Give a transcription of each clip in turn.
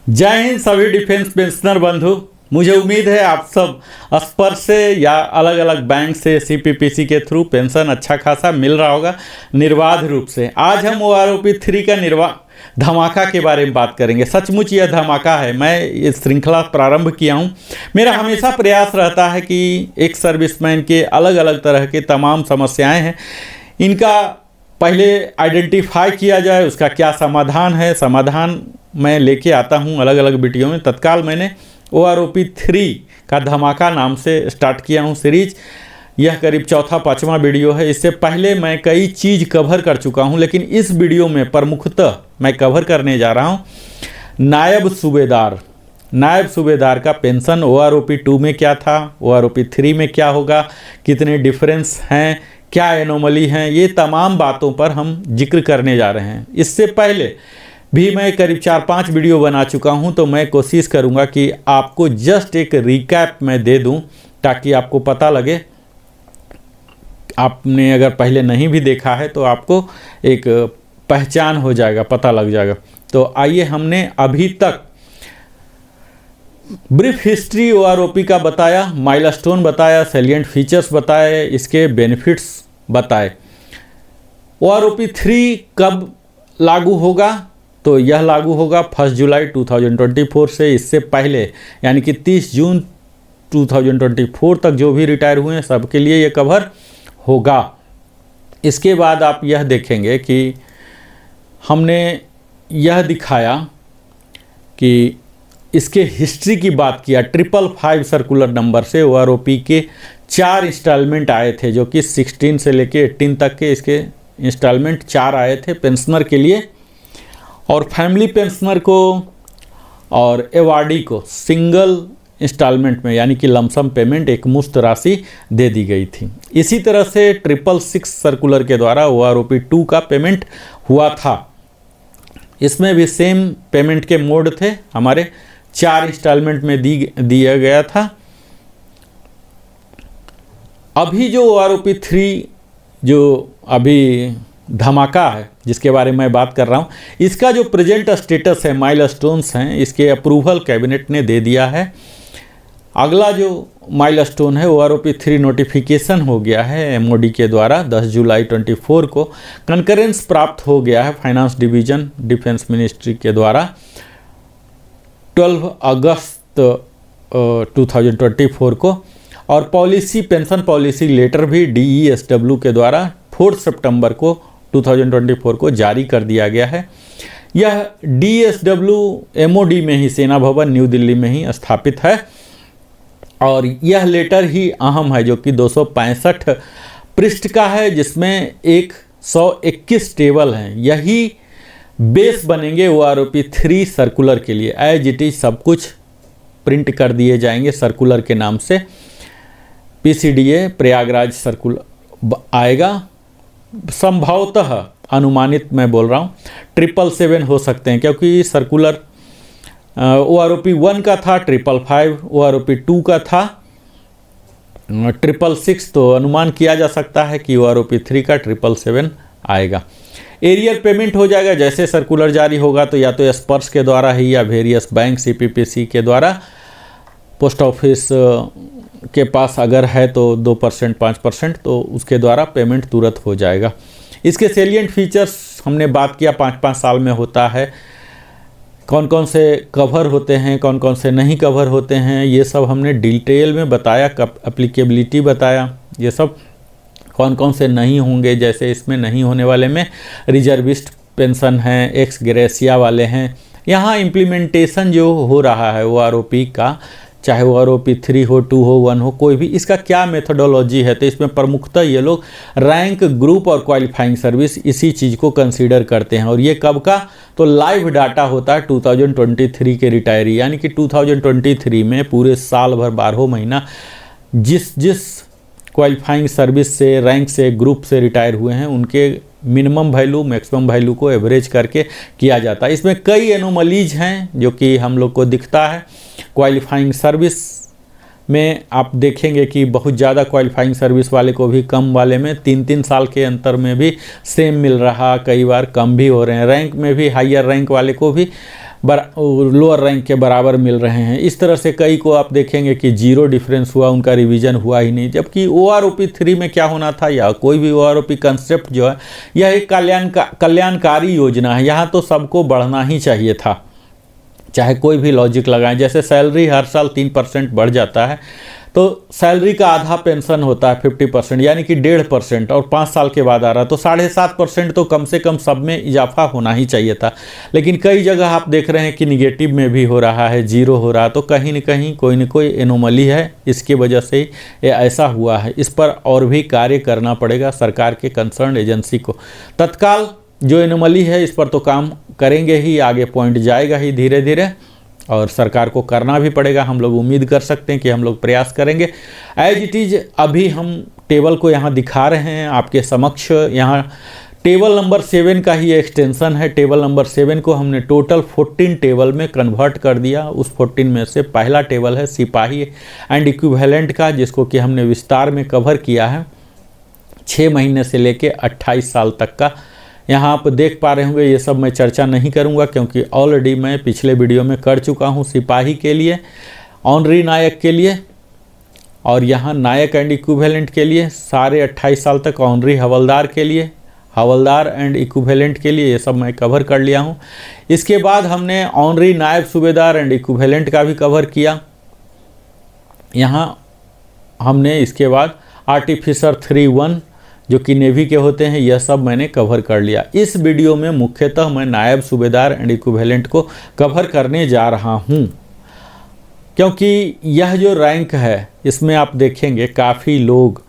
जय हिंद सभी defence pensioner बंधु। मुझे उम्मीद है आप सब स्पर्श से या अलग अलग बैंक से सीपीपीसी के थ्रू पेंशन अच्छा खासा मिल रहा होगा निर्बाध रूप से। आज हम ओआरओपी 3 का धमाका के बारे में बात करेंगे। सचमुच यह धमाका है। मैं ये श्रृंखला प्रारंभ किया हूँ। मेरा हमेशा प्रयास रहता है कि एक सर्विसमैन के अलग अलग तरह के तमाम समस्याएं हैं, इनका पहले आइडेंटिफाई किया जाए, उसका क्या समाधान है। समाधान मैं लेके आता हूँ अलग अलग वीडियो में। तत्काल मैंने ओआरओपी 3 का धमाका नाम से स्टार्ट किया हूँ सीरीज। यह करीब चौथा पाँचवा वीडियो है। इससे पहले मैं कई चीज़ कवर कर चुका हूँ, लेकिन इस वीडियो में प्रमुखतः मैं कवर करने जा रहा हूँ नायब सूबेदार का पेंशन। ओआरओपी 2 में क्या था, ओआरओपी 3 में क्या होगा, कितने डिफरेंस हैं, क्या एनोमली हैं, ये तमाम बातों पर हम जिक्र करने जा रहे हैं। इससे पहले भी मैं करीब 4-5 वीडियो बना चुका हूं, तो मैं कोशिश करूंगा कि आपको जस्ट एक रिकैप मैं दे दूं ताकि आपको पता लगे। आपने अगर पहले नहीं भी देखा है तो आपको एक पहचान हो जाएगा, पता लग जाएगा। तो आइए, हमने अभी तक ब्रीफ हिस्ट्री ओआरओपी का बताया, माइलस्टोन बताया, सैलिएंट फीचर्स बताए, इसके बेनिफिट्स बताए। ओआरओपी 3 कब लागू होगा, तो यह लागू होगा 1 जुलाई 2024 से। इससे पहले यानी कि 30 जून 2024 तक जो भी रिटायर हुए हैं सबके लिए ये कवर होगा। इसके बाद आप यह देखेंगे कि हमने यह दिखाया कि इसके हिस्ट्री की बात किया। 555 सर्कुलर नंबर से ओआरओपी के 4 इंस्टॉलमेंट आए थे, जो कि 16 से लेके 18 तक के इसके इंस्टॉलमेंट 4 आए थे पेंशनर के लिए। और फैमिली पेंशनर को और एवार्डी को सिंगल इंस्टॉलमेंट में यानी कि लमसम पेमेंट एक मुश्त राशि दे दी गई थी। इसी तरह से 666 सर्कुलर के द्वारा ओआरओपी 2 का पेमेंट हुआ था। इसमें भी सेम पेमेंट के मोड थे, हमारे 4 इंस्टॉलमेंट में दिया गया था। अभी जो ओआरओपी 3 जो अभी धमाका है जिसके बारे में मैं बात कर रहा हूँ, इसका जो प्रेजेंट स्टेटस है, माइलस्टोन्स हैं, इसके अप्रूवल कैबिनेट ने दे दिया है। अगला जो माइलस्टोन है ओआरओपी 3 नोटिफिकेशन हो गया है एमओडी के द्वारा 10 जुलाई 24 को। कंकरेंस प्राप्त हो गया है फाइनेंस डिवीजन डिफेंस मिनिस्ट्री के द्वारा 12 अगस्त 2024 को। और पॉलिसी पेंशन पॉलिसी लेटर भी DESW के द्वारा 4 सितंबर को 2024 को जारी कर दिया गया है। यह DSW MOD में ही, सेना भवन न्यू दिल्ली में ही स्थापित है। और यह लेटर ही अहम है, जो कि 265 पृष्ठ का है, जिसमें 121 टेबल हैं। यही बेस बनेंगे ओआरओपी 3 सर्कुलर के लिए। एज इट इज सब कुछ प्रिंट कर दिए जाएंगे सर्कुलर के नाम से। PCDA प्रयागराज सर्कुलर आएगा। संभवतः अनुमानित मैं बोल रहा हूँ 777 हो सकते हैं, क्योंकि सर्कुलर ओआरओपी 1 का था 555, ओआरओपी 2 का था 666, तो अनुमान किया जा सकता है कि ओआरओपी 3 का 777 आएगा। एरियर पेमेंट हो जाएगा। जैसे सर्कुलर जारी होगा तो या तो स्पर्श के द्वारा ही या वेरियस बैंक CPPC के द्वारा, पोस्ट ऑफिस के पास अगर है तो 2% 5%, तो उसके द्वारा पेमेंट तुरंत हो जाएगा। इसके सेलिएंट फीचर्स हमने बात किया, 5-5 साल में होता है, कौन कौन से कवर होते हैं, कौन कौन से नहीं कवर होते हैं, ये सब हमने डिटेल में बताया। एप्लीकेबिलिटी बताया, ये सब कौन कौन से नहीं होंगे। जैसे इसमें नहीं होने वाले में रिजर्विस्ट पेंशन हैं, एक्स ग्रेसिया वाले हैं। यहाँ इम्प्लीमेंटेशन जो हो रहा है ओआरओपी का, चाहे ओआरओपी 3 हो, 2 हो, 1 हो, कोई भी, इसका क्या मेथोडोलॉजी है, तो इसमें प्रमुखतः ये लोग रैंक, ग्रुप और क्वालिफाइंग सर्विस इसी चीज़ को कंसीडर करते हैं। और ये कब का, तो लाइव डाटा होता है 2023 के रिटायरी, यानी कि 2023 में पूरे साल भर 12 महीना जिस क्वालिफाइंग सर्विस से, रैंक से, ग्रुप से रिटायर हुए हैं, उनके मिनिमम वैल्यू मैक्सिमम वैल्यू को एवरेज करके किया जाता है। इसमें कई एनोमलीज हैं जो कि हम लोग को दिखता है। क्वालिफाइंग सर्विस में आप देखेंगे कि बहुत ज़्यादा क्वालिफाइंग सर्विस वाले को भी कम वाले में 3-3 साल के अंतर में भी सेम मिल रहा, कई बार कम भी हो रहे हैं। रैंक में भी हायर रैंक वाले को भी लोअर रैंक के बराबर मिल रहे हैं। इस तरह से कई को आप देखेंगे कि जीरो डिफरेंस हुआ, उनका रिवीजन हुआ ही नहीं। जबकि OROP 3 में क्या होना था, या कोई भी OROP कंसेप्ट जो है यह एक कल्याणकारी योजना है। यहाँ तो सबको बढ़ना ही चाहिए था, चाहे कोई भी लॉजिक लगाएं। जैसे सैलरी हर साल 3% बढ़ जाता है, तो सैलरी का आधा पेंशन होता है 50%, यानी कि 1.5%, और 5 साल के बाद आ रहा, तो 7.5% तो कम से कम सब में इजाफा होना ही चाहिए था। लेकिन कई जगह आप देख रहे हैं कि निगेटिव में भी हो रहा है, जीरो हो रहा है। तो कहीं न कहीं कोई न कोई एनोमली है, इसकी वजह से ये ऐसा हुआ है। इस पर और भी कार्य करना पड़ेगा सरकार के कंसर्न एजेंसी को। तत्काल जो एनोमली है इस पर तो काम करेंगे ही, आगे पॉइंट जाएगा ही धीरे धीरे, और सरकार को करना भी पड़ेगा। हम लोग उम्मीद कर सकते हैं कि हम लोग प्रयास करेंगे। एज इट इज़ अभी हम टेबल को यहाँ दिखा रहे हैं आपके समक्ष। यहाँ टेबल नंबर 7 का ही एक्सटेंशन है। टेबल नंबर 7 को हमने टोटल 14 टेबल में कन्वर्ट कर दिया। उस 14 में से पहला टेबल है सिपाही एंड इक्विवेलेंट का, जिसको कि हमने विस्तार में कवर किया है 6 महीने से लेके 28 साल तक का। यहाँ आप देख पा रहे होंगे, ये सब मैं चर्चा नहीं करूँगा क्योंकि ऑलरेडी मैं पिछले वीडियो में कर चुका हूँ सिपाही के लिए, ऑनरी नायक के लिए, और यहाँ नायक एंड इक्विवेलेंट के लिए सारे 28 साल तक, ऑनरी हवलदार के लिए, हवलदार एंड इक्विवेलेंट के लिए, ये सब मैं कवर कर लिया हूँ। इसके बाद हमने ऑनरी नायब सूबेदार एंड इक्विवेलेंट का भी कवर किया। यहाँ हमने इसके बाद आर्टिफिसर 3-1 जो कि नेवी के होते हैं, यह सब मैंने कवर कर लिया। इस वीडियो में मुख्यतः मैं नायब सूबेदार एंड इक्विवेलेंट को कवर करने जा रहा हूं, क्योंकि यह जो रैंक है इसमें आप देखेंगे काफ़ी लोग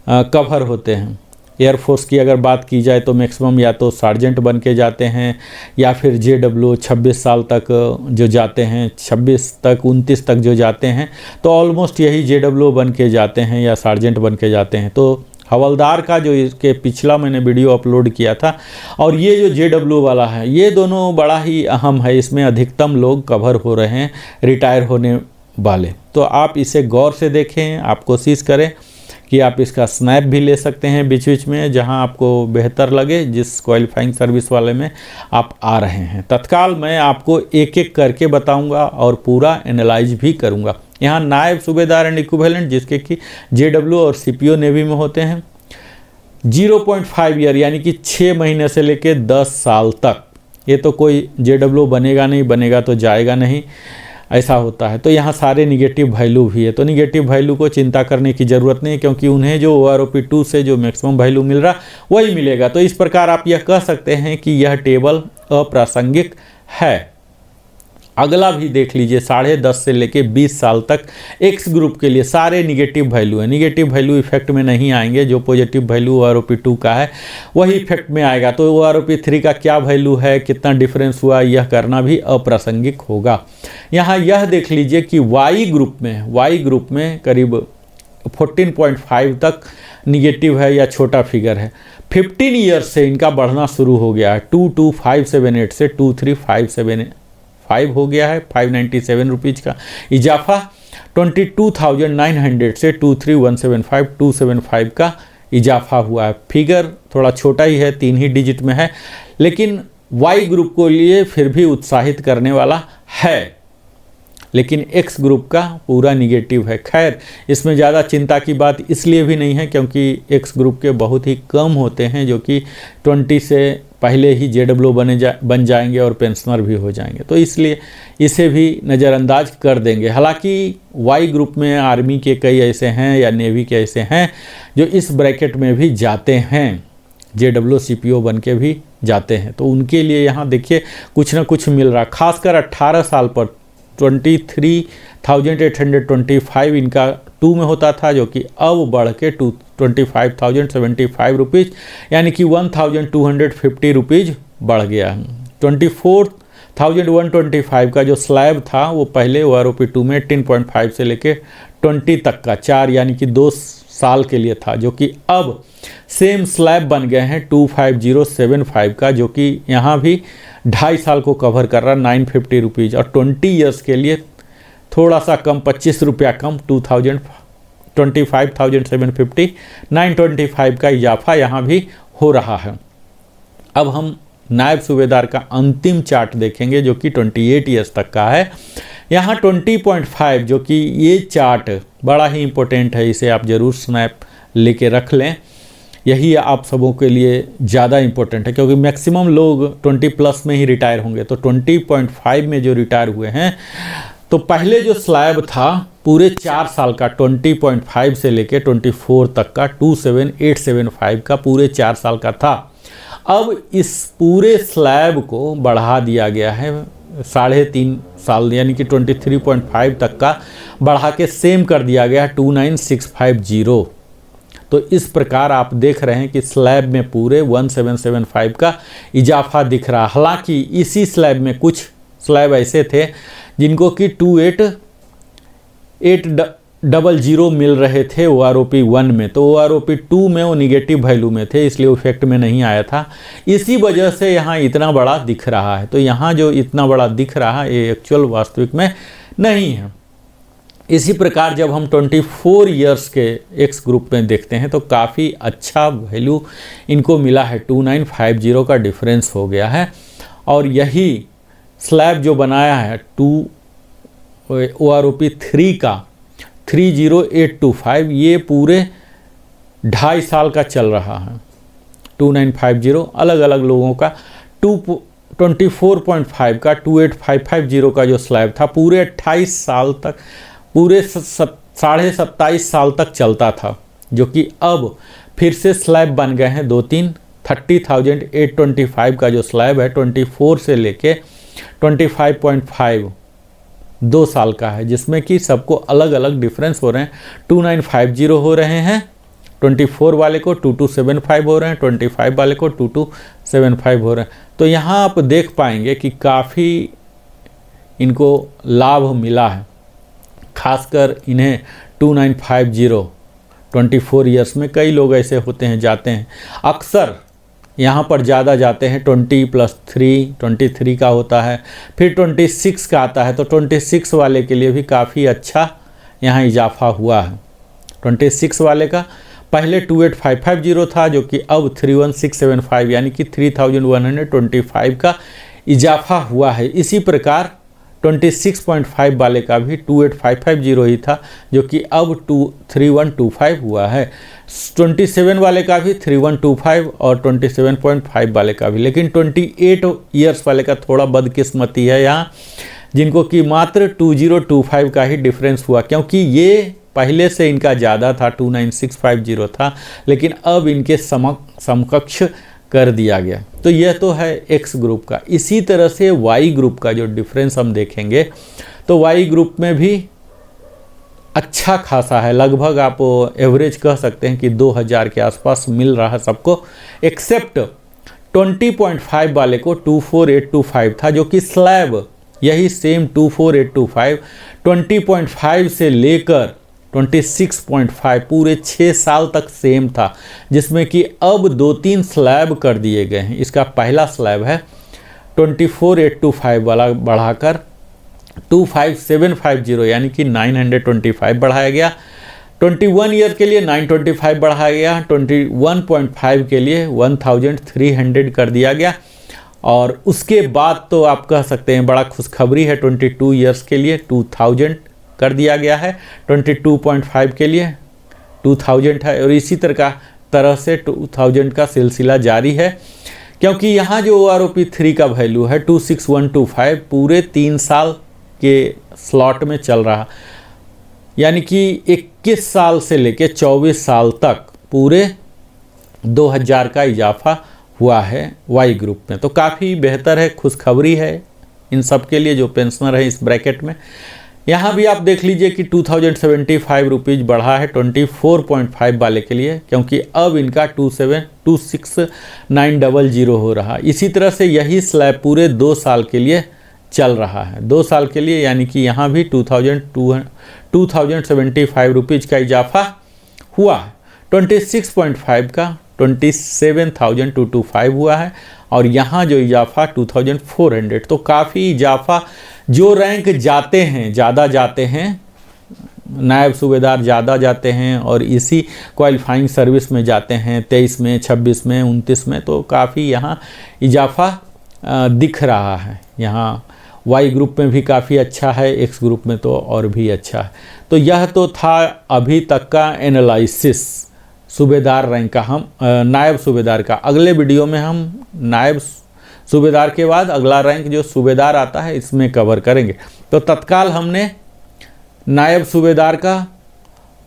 कवर होते हैं। एयरफोर्स की अगर बात की जाए तो मैक्सिमम या तो सार्जेंट बन के जाते हैं, या फिर JW 26 साल तक जो जाते हैं, 26 तक 29 तक जो जाते हैं, तो ऑलमोस्ट यही JW बन के जाते हैं या सार्जेंट बन के जाते हैं। तो हवलदार का जो इसके पिछला मैंने वीडियो अपलोड किया था, और ये जो JW वाला है, ये दोनों बड़ा ही अहम है। इसमें अधिकतम लोग कवर हो रहे हैं रिटायर होने वाले। तो आप इसे गौर से देखें, आप कोशिश करें कि आप इसका स्नैप भी ले सकते हैं बीच बीच में, जहां आपको बेहतर लगे, जिस क्वालिफाइंग सर्विस वाले में आप आ रहे हैं। तत्काल मैं आपको एक एक करके बताऊंगा और पूरा एनालाइज भी करूंगा। यहाँ नायब सूबेदार एंड इक्विवेलेंट, जिसके कि JW और CPO नेवी में होते हैं, 0.5 ईयर यानी कि 6 महीने से लेके 10 साल तक। ये तो कोई JW बनेगा नहीं, बनेगा तो जाएगा नहीं, ऐसा होता है। तो यहाँ सारे निगेटिव वैल्यू भी है, तो निगेटिव वैल्यू को चिंता करने की ज़रूरत नहीं, क्योंकि उन्हें जो OROP 2 से जो मैक्सिमम वैल्यू मिल रहा वही मिलेगा। तो इस प्रकार आप यह कह सकते हैं कि यह टेबल अप्रासंगिक है। अगला भी देख लीजिए, 10.5 से लेके 20 साल तक एक्स ग्रुप के लिए सारे निगेटिव वैल्यू है। निगेटिव वैल्यू इफेक्ट में नहीं आएंगे, जो पॉजिटिव वैल्यू OROP 2 का है वही इफेक्ट में आएगा। तो OROP 3 का क्या वैल्यू है, कितना डिफरेंस हुआ, यह करना भी अप्रासंगिक होगा। यहाँ यह देख लीजिए कि वाई ग्रुप में करीब 14.5 तक निगेटिव है या छोटा फिगर है। 15 ईयर्स से इनका बढ़ना शुरू हो गया है। 22578 से 23575 हो गया है, 597 रुपीज़ का इजाफा। 22,900 से 23,175 275 का इजाफा हुआ है। फिगर थोड़ा छोटा ही है, 3 ही डिजिट में है, लेकिन वाई ग्रुप को लिए फिर भी उत्साहित करने वाला है। लेकिन एक्स ग्रुप का पूरा निगेटिव है। खैर, इसमें ज़्यादा चिंता की बात इसलिए भी नहीं है क्योंकि एक्स ग्रुप के बहुत ही कम होते हैं जो कि 20 से पहले ही JW बन जाएंगे और पेंशनर भी हो जाएंगे, तो इसलिए इसे भी नज़रअंदाज कर देंगे। हालांकि वाई ग्रुप में आर्मी के कई ऐसे हैं या नेवी के ऐसे हैं जो इस ब्रैकेट में भी जाते हैं, JW CPO बन के भी जाते हैं, तो उनके लिए यहाँ देखिए कुछ ना कुछ मिल रहा। खासकर 18 साल पर 23,825 इनका 2 में होता था, जो कि अब बढ़ के 25,075 रुपीज़ यानी कि 1,250 रुपीज़ बढ़ गया। 24,125 का जो स्लैब था वो पहले OROP 2 में 10.5 से लेके 20 तक का 4 यानी कि 2 साल के लिए था, जो कि अब सेम स्लैब बन गए हैं 25,075 का, जो कि यहाँ भी 2.5 साल को कवर कर रहा 950 रुपीज़, और 20 ईयर्स के लिए थोड़ा सा कम 25 रुपया कम 25,750 925 का इजाफा यहाँ भी हो रहा है। अब हम नायब सूबेदार का अंतिम चार्ट देखेंगे जो कि 28 ईयर्स तक का है। यहाँ 20.5 जो कि ये चार्ट बड़ा ही इम्पोर्टेंट है, इसे आप ज़रूर स्नैप लेके रख लें। यही आप सबों के लिए ज़्यादा इम्पोर्टेंट है क्योंकि मैक्सिमम लोग 20 प्लस में ही रिटायर होंगे। तो 20.5 में जो रिटायर हुए हैं, तो पहले जो स्लैब था पूरे 4 साल का 20.5 से लेके 24 तक का 27875 का पूरे 4 साल का था। अब इस पूरे स्लैब को बढ़ा दिया गया है 3.5 साल यानी कि 23.5 तक का बढ़ा के सेम कर दिया गया 29650। तो इस प्रकार आप देख रहे हैं कि स्लैब में पूरे 1775 का इजाफा दिख रहा। हालांकि इसी स्लैब में कुछ स्लैब ऐसे थे जिनको कि 28800 मिल रहे थे OROP 1 में, तो OROP 2 में वो निगेटिव वैल्यू में थे, इसलिए इफेक्ट में नहीं आया था। इसी वजह से यहाँ इतना बड़ा दिख रहा है। तो यहाँ जो इतना बड़ा दिख रहा है ये एक्चुअल वास्तविक में नहीं है। इसी प्रकार जब हम 24 इयर्स के एक्स ग्रुप में देखते हैं तो काफ़ी अच्छा वैल्यू इनको मिला है, 2950 का डिफरेंस हो गया है। और यही स्लैब जो बनाया है OROP 3 का 30825 ये पूरे 2.5 साल का चल रहा है। 2950 अलग अलग लोगों का, 24.5 का 28550 का जो स्लैब था पूरे 28 साल तक, पूरे 27.5 साल तक चलता था, जो कि अब फिर से स्लैब बन गए हैं 2-3। 30,825 का जो स्लैब है 24 से लेके 25.5 2 साल का है, जिसमें कि सबको अलग अलग डिफरेंस हो रहे हैं। 2950 हो रहे हैं 24 वाले को, 2275 हो रहे हैं 25 वाले को, 2275 हो रहे हैं। तो यहाँ आप देख पाएंगे कि काफ़ी इनको लाभ मिला है, खासकर इन्हें 2950 24 इयर्स में। कई लोग ऐसे होते हैं जाते हैं, अक्सर यहाँ पर ज़्यादा जाते हैं 20+3 23 का होता है, फिर 26 का आता है। तो 26 वाले के लिए भी काफ़ी अच्छा यहाँ इजाफा हुआ है। 26 वाले का पहले 28550 था जो कि अब 31675 यानी कि 3125 का इजाफा हुआ है। इसी प्रकार 26.5 वाले का भी 28550 ही था जो कि अब 3125 हुआ है। 27 वाले का भी 3125 और 27.5 वाले का भी। लेकिन 28 इयर्स वाले का थोड़ा बदकिस्मती है यहाँ, जिनको कि मात्र 2025 का ही डिफरेंस हुआ, क्योंकि ये पहले से इनका ज़्यादा था 29650 था, लेकिन अब इनके समकक्ष कर दिया गया। तो यह तो है एक्स ग्रुप का। इसी तरह से वाई ग्रुप का जो डिफरेंस हम देखेंगे तो वाई ग्रुप में भी अच्छा खासा है, लगभग आप एवरेज कह सकते हैं कि 2000 के आसपास मिल रहा है सबको, एक्सेप्ट 20.5 वाले को 24825 था, जो कि स्लैब यही सेम 24825 20.5 से लेकर 26.5 पूरे 6 साल तक सेम था, जिसमें कि अब 2-3 स्लैब कर दिए गए हैं। इसका पहला स्लैब है 24825 वाला बढ़ाकर 25750 यानी कि 925 बढ़ाया गया। 21 ईयर के लिए 925 बढ़ाया गया, 21.5 के लिए 1300 कर दिया गया। और उसके बाद तो आप कह सकते हैं बड़ा खुशखबरी है, 22 ईयर्स के लिए 2000 कर दिया गया है, 22.5 के लिए 2000 है। और इसी तरह से 2000 का सिलसिला जारी है, क्योंकि यहाँ जो OROP 3 का वैल्यू है 26125 पूरे 3 साल के स्लॉट में चल रहा, यानी कि 21 साल से लेके 24 साल तक पूरे 2000 का इजाफा हुआ है वाई ग्रुप में। तो काफ़ी बेहतर है, खुशखबरी है इन सब के लिए जो पेंशनर है इस ब्रैकेट में। यहाँ भी आप देख लीजिए कि 2075 रुपीज़ बढ़ा है 24.5 वाले के लिए, क्योंकि अब इनका 26900 हो रहा। इसी तरह से यही स्लैब पूरे 2 साल के लिए चल रहा है, 2 साल के लिए, यानी कि यहाँ भी 2075 रुपीज़ का इजाफा हुआ है। 26.5 का 27,225 हुआ है, और यहाँ जो इजाफा 2400। तो काफ़ी इजाफा, जो रैंक जाते हैं ज़्यादा जाते हैं नायब सूबेदार ज़्यादा जाते हैं और इसी क्वालिफाइंग सर्विस में जाते हैं 23 में, 26 में, 29 में, तो काफ़ी यहाँ इजाफा दिख रहा है। यहाँ वाई ग्रुप में भी काफ़ी अच्छा है, एक्स ग्रुप में तो और भी अच्छा है। तो यह तो था अभी तक का एनालिसिस सूबेदार रैंक का। हम नायब सूबेदार का अगले वीडियो में हम नायब सूबेदार के बाद अगला रैंक जो सूबेदार आता है इसमें कवर करेंगे। तो तत्काल हमने नायब सूबेदार का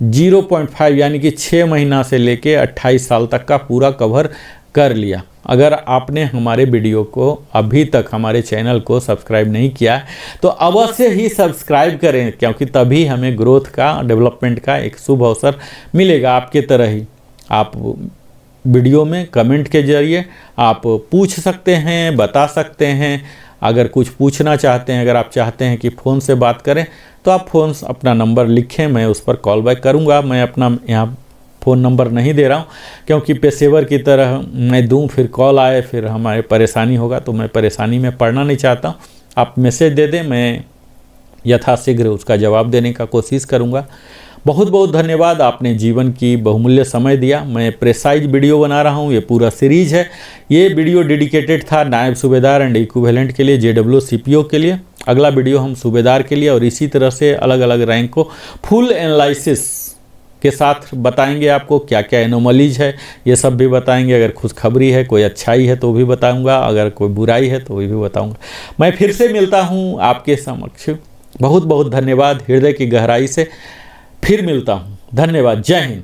0.5 यानी कि 6 महीना से लेके 28 साल तक का पूरा कवर कर लिया। अगर आपने हमारे वीडियो को अभी तक हमारे चैनल को सब्सक्राइब नहीं किया है तो अवश्य ही सब्सक्राइब करें, क्योंकि तभी हमें ग्रोथ का, डेवलपमेंट का एक शुभ अवसर मिलेगा। आपके तरह ही आप वीडियो में कमेंट के जरिए आप पूछ सकते हैं, बता सकते हैं। अगर कुछ पूछना चाहते हैं, अगर आप चाहते हैं कि फ़ोन से बात करें तो आप फ़ोन अपना नंबर लिखें, मैं उस पर कॉल बैक करूंगा। मैं अपना यहाँ फ़ोन नंबर नहीं दे रहा हूँ, क्योंकि पेशेवर की तरह मैं दूं फिर कॉल आए फिर हमारे परेशानी होगा, तो मैं परेशानी में पड़ना नहीं चाहता हूँ। आप मैसेज दे दें, मैं यथाशीघ्र उसका जवाब देने का कोशिश करूँगा। बहुत बहुत धन्यवाद, आपने जीवन की बहुमूल्य समय दिया। मैं प्रेसाइज वीडियो बना रहा हूँ, ये पूरा सीरीज है। ये वीडियो डेडिकेटेड था नायब सूबेदार एंड इक्विवेलेंट के लिए, JW CPO के लिए। अगला वीडियो हम सूबेदार के लिए और इसी तरह से अलग अलग रैंक को फुल एनालिसिस के साथ बताएंगे। आपको क्या क्या एनोमलीज है ये सब भी बताएंगे। अगर खुशखबरी है, कोई अच्छाई है तो भी बताऊंगा, अगर कोई बुराई है तो भी बताऊंगा। मैं फिर से मिलता हूं आपके समक्ष। बहुत बहुत धन्यवाद, हृदय की गहराई से फिर मिलता हूं। धन्यवाद, जय हिंद।